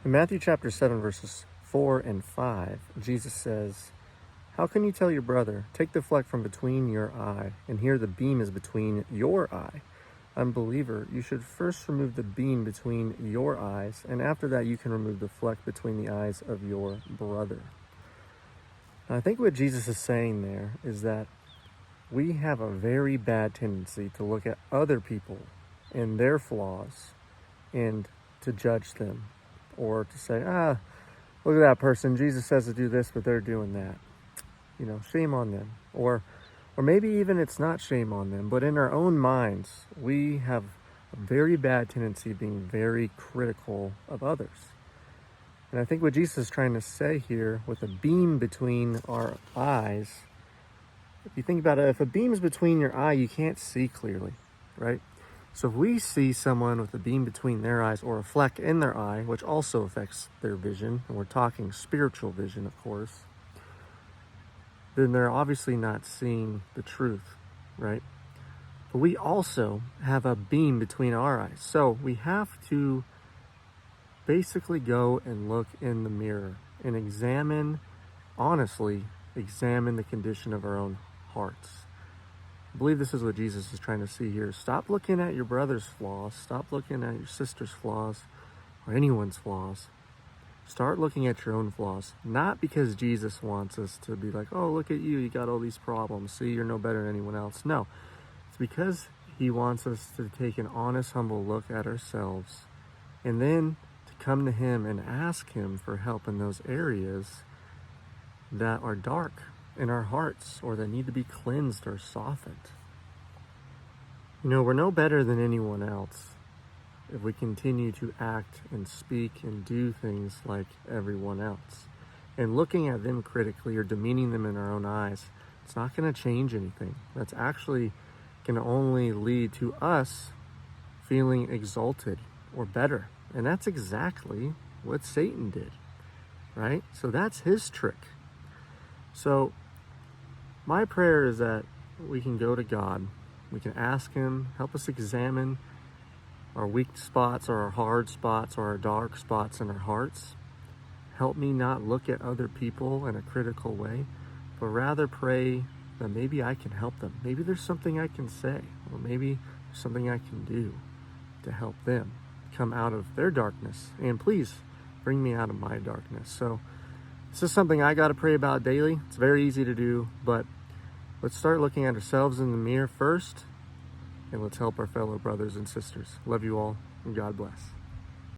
In Matthew chapter 7, verses 4 and 5, Jesus says, "How can you tell your brother, 'Take the fleck from between your eye,' and here the beam is between your eye? Unbeliever, you should first remove the beam between your eyes, and after that you can remove the fleck between the eyes of your brother." And I think what Jesus is saying there is that we have a very bad tendency to look at other people and their flaws and to judge them, or to say, look at that person. Jesus says to do this, but they're doing that. Shame on them. Or maybe even it's not shame on them, but in our own minds, we have a very bad tendency of being very critical of others. And I think what Jesus is trying to say here, with a beam between our eyes, if you think about it, if a beam's between your eye, you can't see clearly, right? So if we see someone with a beam between their eyes or a fleck in their eye, which also affects their vision, and we're talking spiritual vision, of course, then they're obviously not seeing the truth, right? But we also have a beam between our eyes. So we have to basically go and look in the mirror and honestly examine the condition of our own hearts. I believe this is what Jesus is trying to see here. Stop looking at your brother's flaws. Stop looking at your sister's flaws or anyone's flaws. Start looking at your own flaws. Not because Jesus wants us to be like, oh, look at you. You got all these problems. See, you're no better than anyone else. No, it's because he wants us to take an honest, humble look at ourselves and then to come to him and ask him for help in those areas that are dark in our hearts or that need to be cleansed or softened. We're no better than anyone else if we continue to act and speak and do things like everyone else. And looking at them critically or demeaning them in our own eyes, it's not going to change anything. That's actually going to only lead to us feeling exalted or better. And that's exactly what Satan did, right? So that's his trick. So my prayer is that we can go to God. We can ask him, help us examine our weak spots or our hard spots or our dark spots in our hearts. Help me not look at other people in a critical way, but rather pray that maybe I can help them. Maybe there's something I can say, or maybe there's something I can do to help them come out of their darkness. And please bring me out of my darkness. So this is something I got to pray about daily. It's very easy to do, but let's start looking at ourselves in the mirror first, and let's help our fellow brothers and sisters. Love you all, and God bless.